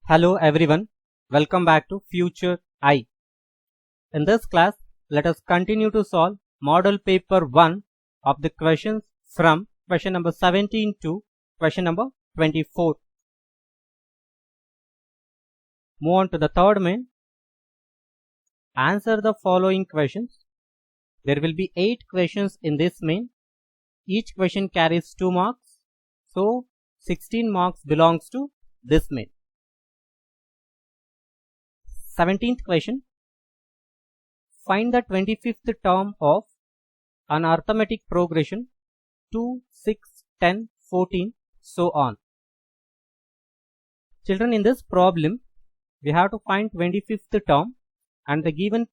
Hello everyone, welcome back to Future I. In this class, let us continue to solve model paper 1 of the questions from question number 17 to question number 24. Move on to the third main. Answer the following questions. There will be 8 questions in this main. Each question carries 2 marks. So 16 marks belongs to this main. 17th question. Find the 25th term of an arithmetic progression 2, 6, 10, 14, so on. Children, in this problem, we have to find 25th term and the given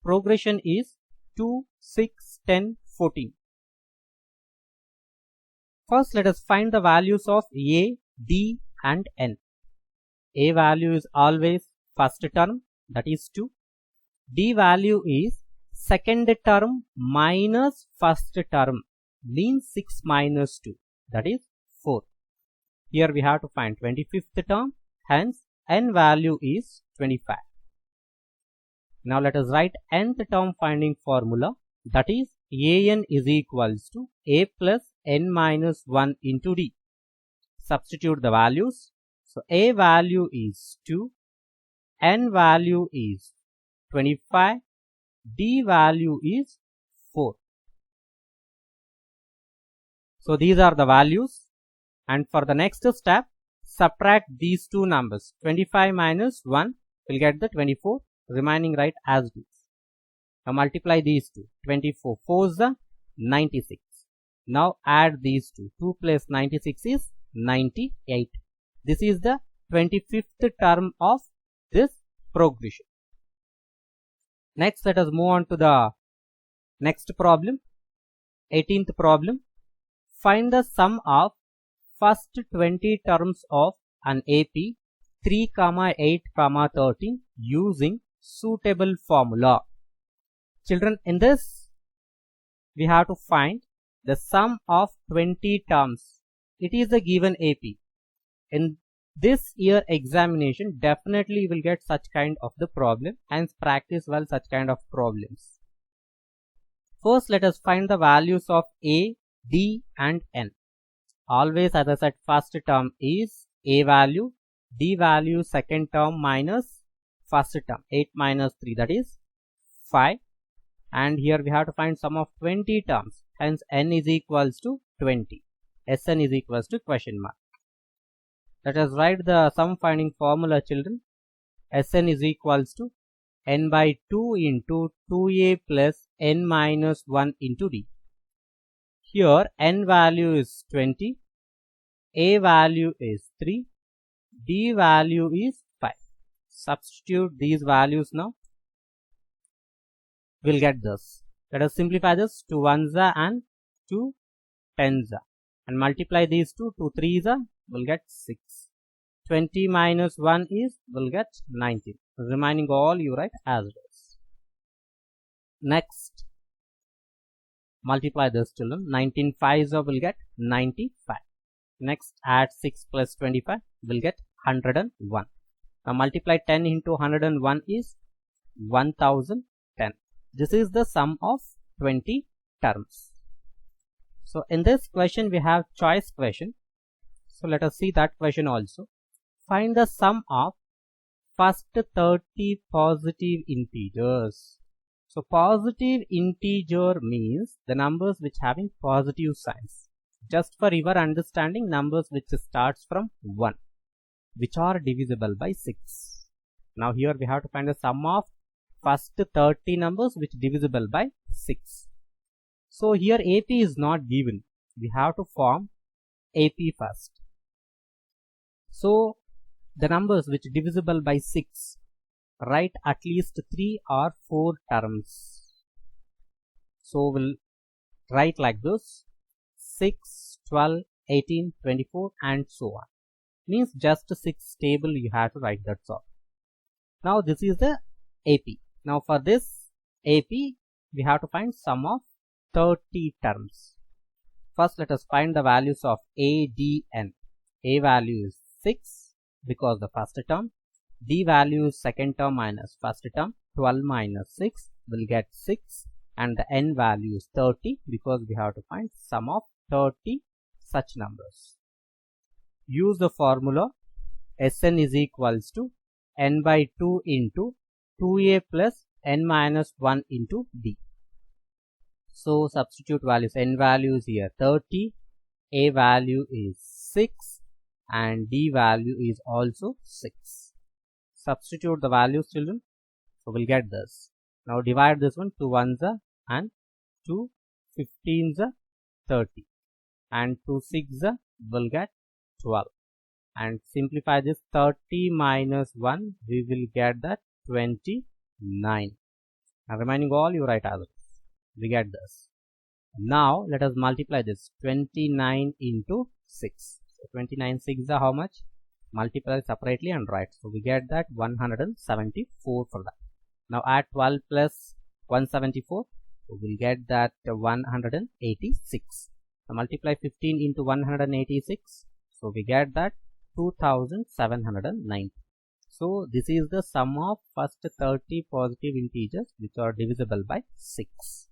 progression is 2, 6, 10, 14. First, let us find the values of A, D and N. A value is always first term, that is 2. D value is second term minus first term, means 6 minus 2, that is 4. Here we have to find 25th term, hence N value is 25. Now let us write nth term finding formula, that is An is equals to A plus N minus 1 into D. Substitute the values. So A value is 2, N value is 25, D value is 4. So these are the values, and for the next step, subtract these two numbers. 25 minus 1 will get the 24, remaining right as it is. Now multiply these two. 24 4 is the 96. Now add these two. 2 plus 96 is 98. This is the 25th term of this progression. Next, let us move on to the next problem. 18th problem. Find the sum of first 20 terms of an AP 3, 8, 13 using suitable formula. Children, in this we have to find the sum of 20 terms. It is a given AP. In this year examination, definitely will get such kind of the problem, hence practice well such kind of problems. First, let us find the values of A, D and N. Always, as I said, first term is A value, D value second term minus first term, 8 minus 3, that is 5. And here we have to find sum of 20 terms, hence N is equals to 20. Sn is equals to question mark. Let us write the sum finding formula, children. Sn is equals to n by 2 into 2a plus n minus 1 into d. Here n value is 20, a value is 3, d value is 5. Substitute these values now. We'll get this. Let us simplify this. 2 1s and 2 10s and multiply these two. 2 3s will get 6. 20 minus 1 is will get 19. Remaining all you write as it is. Next, multiply this, children. 19 5s will get 95. Next, add 6 plus 25 will get 101. Now multiply 10 into 101 is 1010. This is the sum of 20 terms. So in this question we have choice question. So let us see that question also. Find the sum of first 30 positive integers. So positive integer means the numbers which having positive signs. Just for your understanding, numbers which starts from 1, which are divisible by 6. Now here we have to find the sum of first 30 numbers which divisible by 6. So here AP is not given. We have to form AP first. So the numbers which divisible by 6, write at least 3 or 4 terms. So we'll write like this: 6, 12, 18, 24 and so on. Means just 6 table you have to write, that's all. Now this is the AP. Now for this AP we have to find sum of 30 terms. First let us find the values of A, D, N. A value is 6, because the first term, d value is second term minus first term, 12 minus 6 will get 6, and the n value is 30 because we have to find sum of 30 such numbers. Use the formula Sn is equals to n by 2 into 2a plus n minus 1 into d. So substitute values. N value is here 30, a value is 6, and d value is also 6. Substitute the values, children. So we'll get this. Now divide this one, 2 ones and 2 15s 30, and 2 6 will get 12. And simplify this, 30 minus 1, we will get that 29. And remaining all you write as it is. We get this. Now let us multiply this, 29 into 6. So 29 6 are how much? Multiply separately and write. So we get that 174 for that. Now add 12 plus 174. So we'll get that 186. Now multiply 15 into 186. So we get that 2790. So this is the sum of first 30 positive integers which are divisible by 6.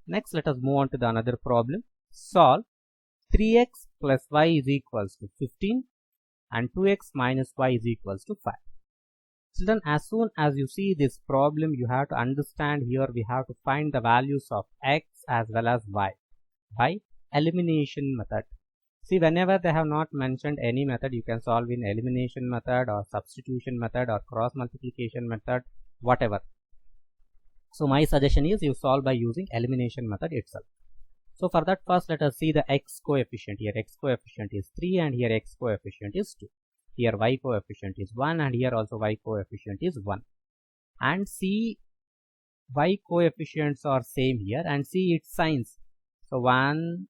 Next, let us move on to the another problem. Solve 3x plus y is equals to 15 and 2x minus y is equals to 5. Children, as soon as you see this problem, you have to understand here we have to find the values of x as well as y by elimination method. See, whenever they have not mentioned any method, you can solve in elimination method or substitution method or cross multiplication method, whatever. So my suggestion is you solve by using elimination method itself. So for that, first let us see the x coefficient. Here x coefficient is 3 and here x coefficient is 2. Here y coefficient is 1 and here also y coefficient is 1. And see, y coefficients are same here, and see its signs. So 1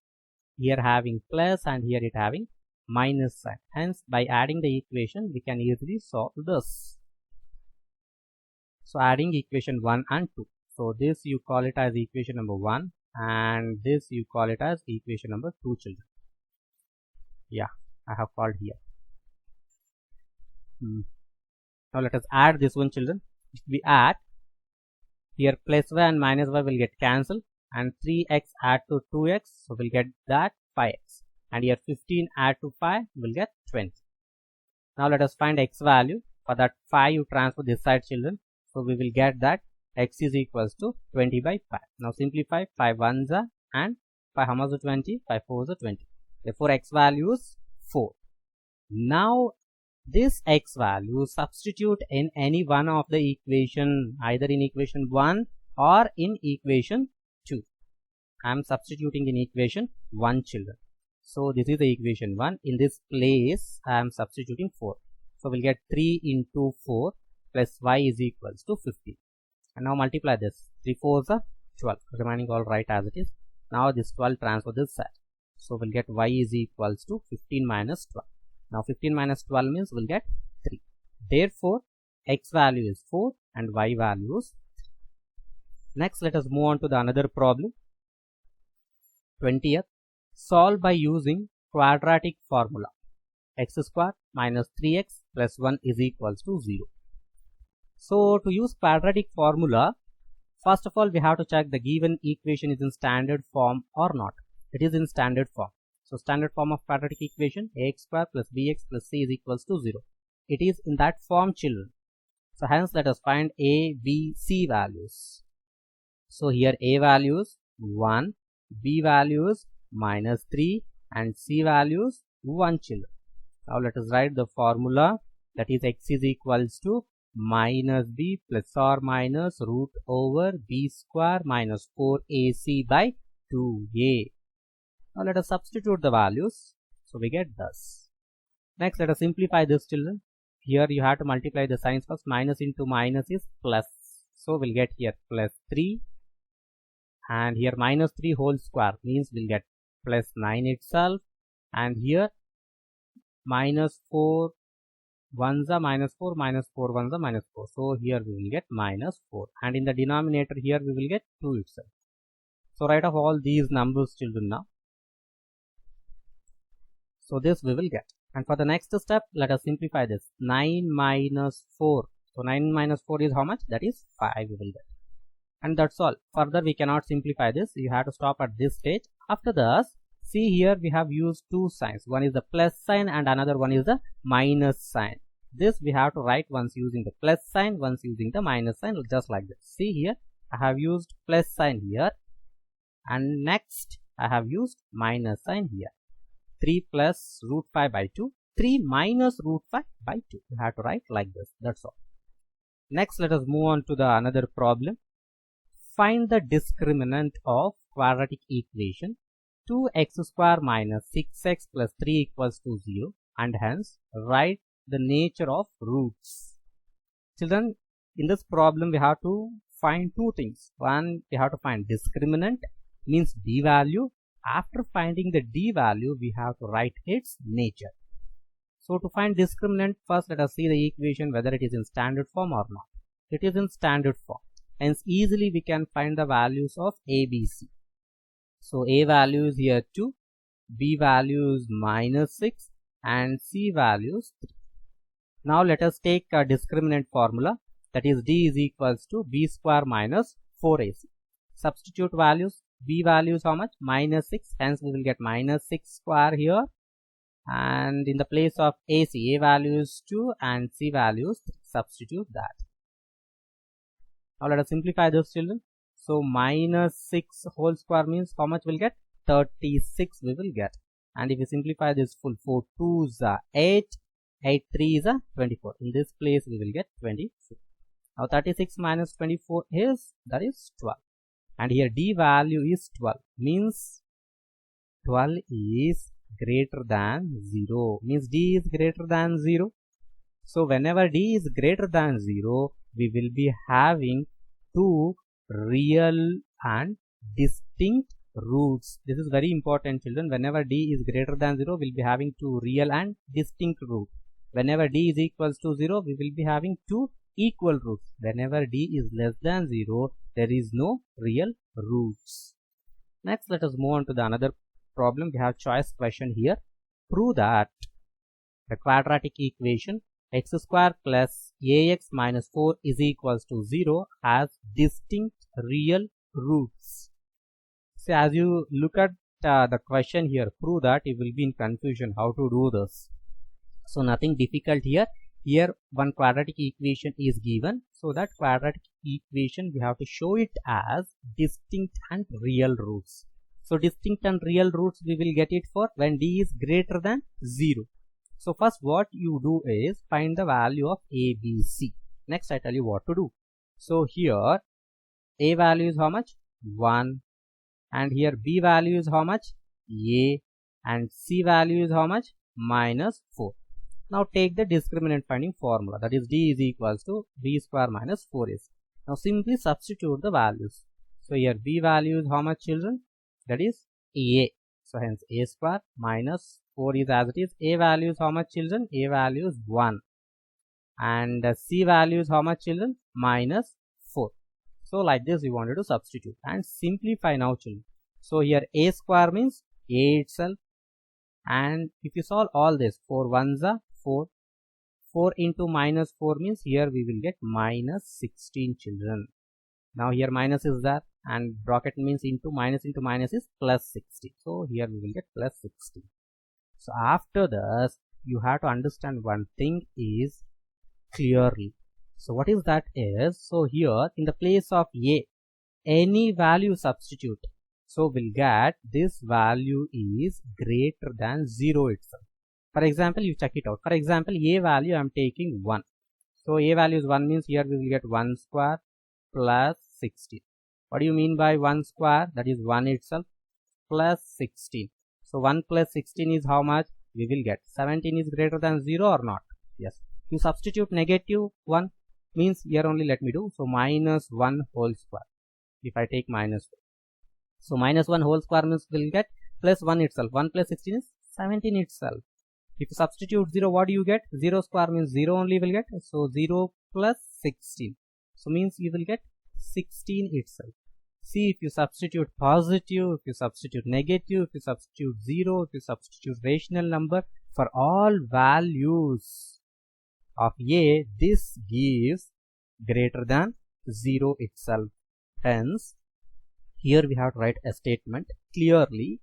here having plus and here it having minus sign. Hence by adding the equation we can easily solve this. So adding equation 1 and 2. So this you call it as equation number 1 and this you call it as equation number 2, children. Yeah, I have called here. Now let us add this one, children. If we add, here plus y and minus y will get cancelled, and 3x add to 2x, so we'll get that 5x, and here 15 add to 5 will get 20. Now let us find x value. For that 5 you transfer this side, children, so we will get that x is equals to 20 by 5. Now simplify, 5 ones are and 5 how much is 20? 5 4s are 20. Therefore x value is 4. Now this x value substitute in any one of the equation, either in equation 1 or in equation 2. I am substituting in equation 1, children. So this is the equation 1. In this place I am substituting 4. So we'll get 3 into 4 plus y is equals to 15. And now multiply this. 3 4s are 12. Remaining all right as it is. Now this 12 transfer this side. So we'll get y is equals to 15 minus 12. Now 15 minus 12 means we'll get 3. Therefore, x value is 4 and y value is 3. Next, let us move on to the another problem. 20th. Solve by using quadratic formula. X square minus 3x plus 1 is equals to 0. So to use quadratic formula, first of all we have to check the given equation is in standard form or not. It is in standard form. So standard form of quadratic equation, ax square plus bx plus c is equals to 0. It is in that form, children. So hence let us find a, b, c values. So here a values 1, b values minus 3 and c values 1, children. Now let us write the formula, that is x is equals to minus b plus or minus root over b square minus 4ac by 2a. Now let us substitute the values. So we get this. Next let us simplify this, children. Here you have to multiply the signs first. Minus into minus is plus. So we'll get here plus 3. And here minus 3 whole square means we'll get plus 9 itself. And here minus 4 ones are minus 4, minus 4 ones are minus 4. So here we will get minus 4. And in the denominator here we will get 2 itself. So write off all these numbers, children, now. So this we will get. And for the next step, let us simplify this. 9 minus 4. So 9 minus 4 is how much? That is 5 we will get. And that's all. Further we cannot simplify this. You have to stop at this stage. After this, see here we have used two signs. One is the plus sign and another one is the minus sign. This we have to write once using the plus sign, once using the minus sign, just like this. See here, I have used plus sign here. And next I have used minus sign here. 3 plus root 5 by 2. 3 minus root 5 by 2. You have to write like this. That's all. Next, let us move on to the another problem. Find the discriminant of quadratic equation 2x square minus 6x plus 3 equals to 0, and hence write the nature of roots. Children, in this problem we have to find two things. One, we have to find discriminant, means d value. After finding the d value, we have to write its nature. So to find discriminant, first let us see the equation whether it is in standard form or not. It is in standard form. Hence easily we can find the values of a, b, c. So a value is here 2, b value is minus 6 and c value is 3. Now let us take a discriminant formula, that is d is equals to b square minus 4ac. Substitute values. B value is how much? Minus 6. Hence we will get minus 6 square here. And in the place of AC, A value is 2 and C value is 3. Substitute that. Now let us simplify this, children. So minus 6 whole square means how much we'll get? 36 we will get. And if we simplify this full, 4 2s are 8, 8 3s are 24. In this place we will get 24. Now 36 minus 24 is, that is 12. And here d value is 12, means 12 is greater than 0, means d is greater than 0. So whenever d is greater than 0, we will be having two real and distinct roots. This is very important, children. Whenever d is greater than 0, we will be having two real and distinct roots. Whenever d is equals to 0, we will be having two equal roots. Whenever d is less than 0, there is no real roots. Next, let us move on to the another problem. We have choice question here. Prove that the quadratic equation x square plus ax minus 4 is equals to 0 has distinct real roots. So as you look at the question here, prove that, you will be in confusion how to do this. So nothing difficult here. Here one quadratic equation is given. So that quadratic equation we have to show it as distinct and real roots. So distinct and real roots we will get it for when d is greater than 0. So first what you do is find the value of a, b, c. Next I tell you what to do. So here a value is how much? 1. And here b value is how much? A. And c value is how much? Minus 4. Now take the discriminant finding formula, that is d is equals to b square minus 4ac. Now simply substitute the values. So here b value is how much, children? That is a. So hence a square minus 4 is as it is. A value is how much, children? A value is 1. And c value is how much, children? Minus 4. So like this we wanted to substitute and simplify now, children. So here a square means a itself. And if you solve all this, 4 1s are 4. 4 into minus 4 means here we will get minus 16, children. Now here minus is there and bracket means into minus is plus 16. So here we will get plus 16. So after this you have to understand one thing is clearly. So what is that is, so here in the place of a, any value substitute. So we'll get this value is greater than 0 itself. For example, you check it out. For example, a value I am taking 1. So a value is 1 means here we will get 1 square plus 16. What do you mean by 1 square? That is 1 itself plus 16. So 1 plus 16 is how much? We will get 17 is greater than 0 or not? Yes. You substitute negative 1 means here only let me do. So minus 1 whole square. If I take minus 1. So minus 1 whole square means we will get plus 1 itself. 1 plus 16 is 17 itself. If you substitute 0, what do you get? 0 square means 0 only will get. So 0 plus 16. So means you will get 16 itself. See, if you substitute positive, if you substitute negative, if you substitute 0, if you substitute rational number, for all values of a, this gives greater than 0 itself. Hence, here we have to write a statement clearly.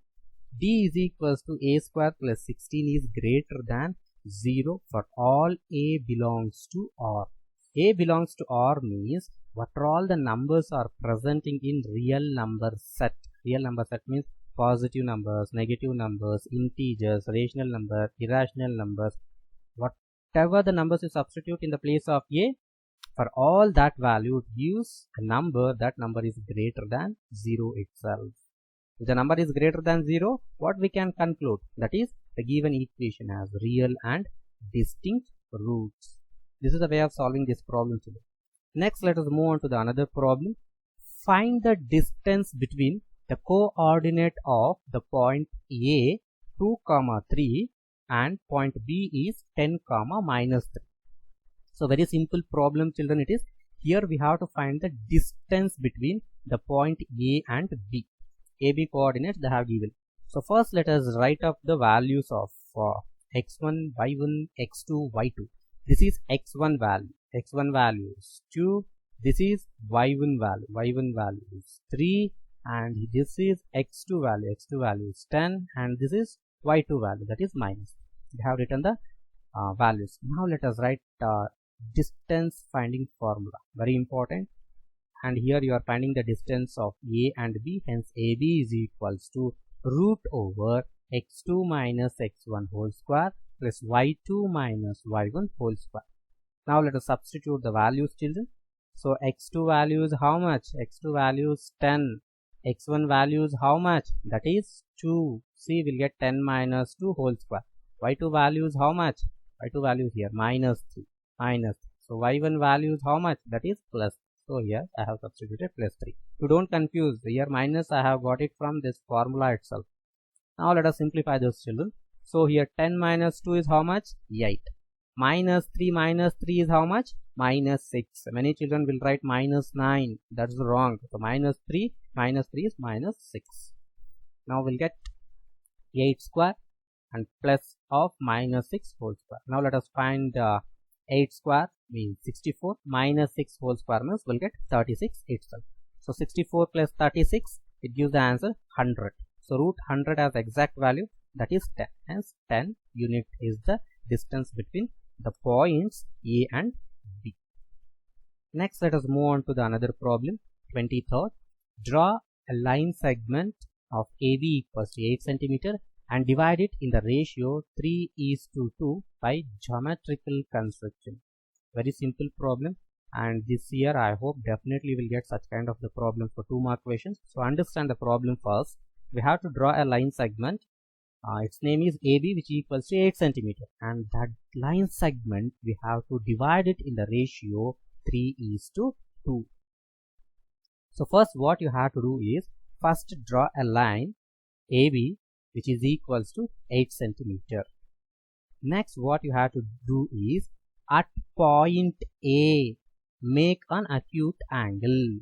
D is equals to a square plus 16 is greater than 0 for all a belongs to R. A belongs to R means what all the numbers are presenting in real number set. Real number set means positive numbers, negative numbers, integers, rational number, irrational numbers. Whatever the numbers you substitute in the place of A, for all that value it gives a number, that number is greater than 0 itself. If the number is greater than 0, what we can conclude? That is, the given equation has real and distinct roots. This is the way of solving this problem today. Next, let us move on to the another problem. Find the distance between the coordinate of the point A 2, 3 and point B is 10, -3. So very simple problem, children. It is here we have to find the distance between the point A and B. AB coordinates they have given. So first let us write up the values of x1, y1, x2, y2. This is x1 value. X1 value is 2. This is y1 value. Y1 value is 3. And this is x2 value. X2 value is 10. And this is y2 value, that is minus. We have written the values. Now let us write distance finding formula. Very important. And here you are finding the distance of A and B. Hence AB is equals to root over x2 minus x1 whole square plus y2 minus y1 whole square. Now let us substitute the values, children. So x2 value is how much? X2 value is 10. X1 value is how much? That is 2. See, we'll get 10 minus 2 whole square. Y2 value is how much? Y2 value is here minus 3. Minus. So y1 value is how much? That is plus. So here I have substituted plus 3. You don't confuse. Here minus I have got it from this formula itself. Now let us simplify those, children. So here 10 minus 2 is how much? 8. Minus 3 is how much? Minus 6. Many children will write minus 9. That's wrong. So minus 3 is minus 6. Now we'll get 8 square and plus of minus 6 whole square. Now let us find 8 square means 64 minus 6 whole square means we'll get 36 itself. So 64 plus 36, it gives the answer 100. So root 100 as exact value, that is 10. Hence 10 unit is the distance between the points A and B. Next, let us move on to the another problem. 23rd. Draw a line segment of AB equals to 8 cm and divide it in the ratio 3:2 by geometrical construction. Very simple problem, and this year I hope definitely will get such kind of the problem for 2 mark questions. So understand the problem first. We have to draw a line segment. Its name is AB, which equals to 8 cm, and that line segment we have to divide it in the ratio 3:2. So first what you have to do is first draw a line AB which is equals to 8 cm. Next what you have to do is at point A make an acute angle.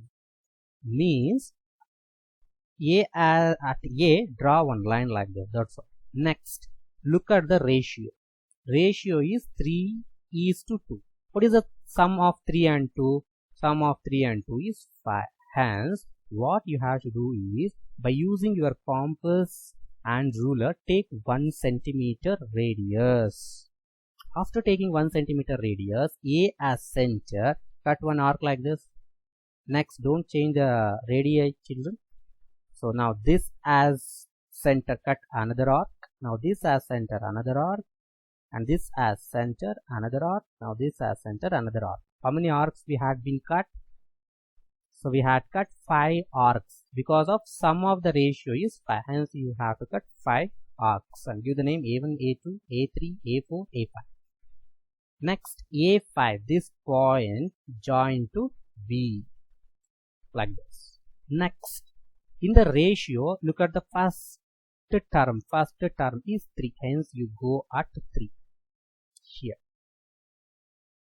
Means at A draw one line like this. That's all. Next look at the ratio. Ratio is 3:2. What is the sum of 3 and 2? Sum of 3 and 2 is 5. Hence what you have to do is by using your compass and ruler take 1 cm radius. After taking 1 cm radius, A as center, cut one arc like this. Next don't change the radii, children. So now this as center, cut another arc. Now this as center, another arc. And this as center, another arc. Now this as center, another arc. How many arcs we had been cut? So we had cut 5 arcs because of sum of the ratio is 5. Hence you have to cut 5 arcs and give the name A1, A2, A3, A4, A5. Next A5, this point join to B like this. Next in the ratio, look at the first term. First term is 3. Hence you go at 3 here.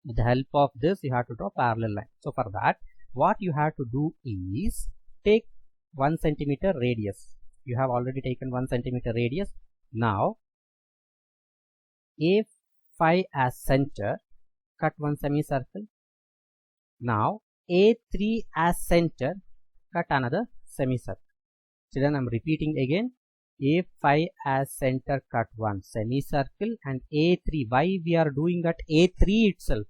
With the help of this you have to draw parallel line. So for that what you have to do is take 1 cm radius. You have already taken 1 cm radius. Now A5 as center, cut one semicircle. Now A3 as center, cut another semicircle. Children, I am repeating again. A5 as center, cut one semicircle, and A3. Why we are doing at A3 itself?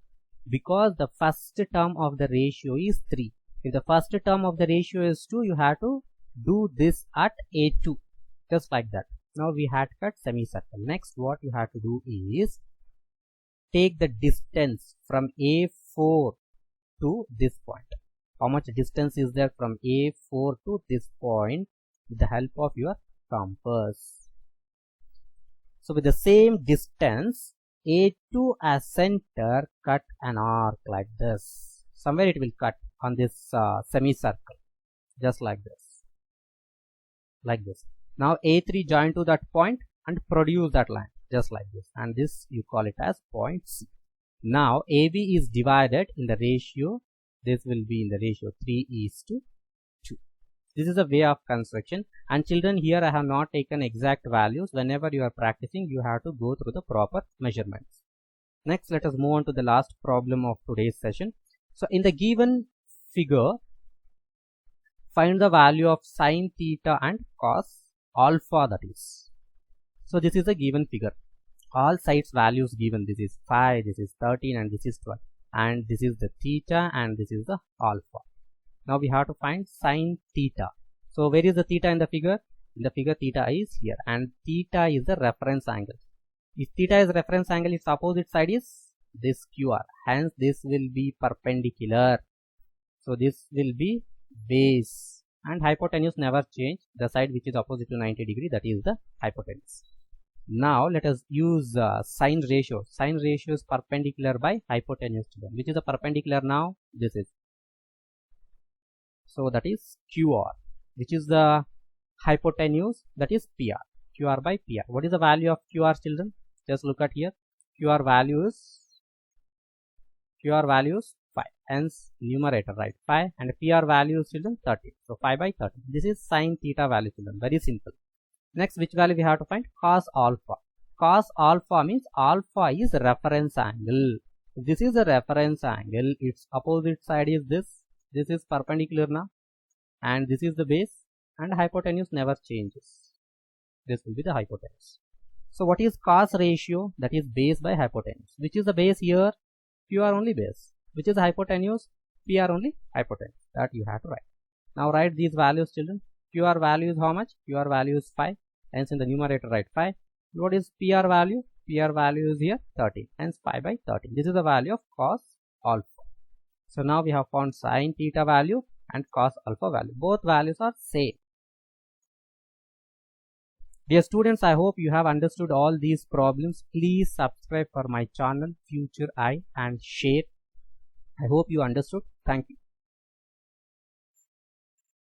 Because the first term of the ratio is 3. If the first term of the ratio is 2, you have to do this at A2, just like that. Now we had cut semicircle. Next, what you have to do is take the distance from A4 to this point. How much distance is there from A4 to this point with the help of your compass? So with the same distance, A2 as center, cut an arc like this. Somewhere it will cut on this semicircle, just like this. Like this. Now A3 join to that point and produce that line, just like this. And this you call it as point C. Now AB is divided in the ratio. This will be in the ratio 3:2. This is a way of construction. And children, here I have not taken exact values. Whenever you are practicing, you have to go through the proper measurements. Next, let us move on to the last problem of today's session. So in the given figure, find the value of sine theta and cos alpha, that is. So this is a given figure. All sides values given. This is 5, this is 13, and this is 12. And this is the theta, and this is the alpha. Now we have to find sine theta. So where is the theta in the figure? In the figure, theta is here, and theta is the reference angle. If theta is reference angle, its opposite side is this QR. Hence this will be perpendicular. So this will be base, and hypotenuse never change. The side which is opposite to 90 degree, that is the hypotenuse. Now let us use sine ratio. Sine ratio is perpendicular by hypotenuse. Which is the perpendicular now? This is. So that is QR. Which is the hypotenuse? That is PR. QR by PR. What is the value of QR, children? Just look at here. QR value is 5. Hence numerator, right? 5, and PR value is, children, 30. So 5 by 30. This is sine theta value, children. Very simple. Next, which value we have to find? Cos alpha. Cos alpha means alpha is reference angle. If this is a reference angle, its opposite side is this. This is perpendicular now, and this is the base, and hypotenuse never changes. This will be the hypotenuse. So what is cos ratio? That is base by hypotenuse. Which is the base here? QR only base. Which is the hypotenuse? PR only hypotenuse. That you have to write. Now write these values, children. QR value is how much? QR value is 5. Hence in the numerator write 5. What is PR value? PR value is here 30. Hence 5 by 30. This is the value of cos alpha. So now we have found sine theta value and cos alpha value. Both values are same. Dear students, I hope you have understood all these problems. Please subscribe for my channel Future Eye and share. I hope you understood. Thank you.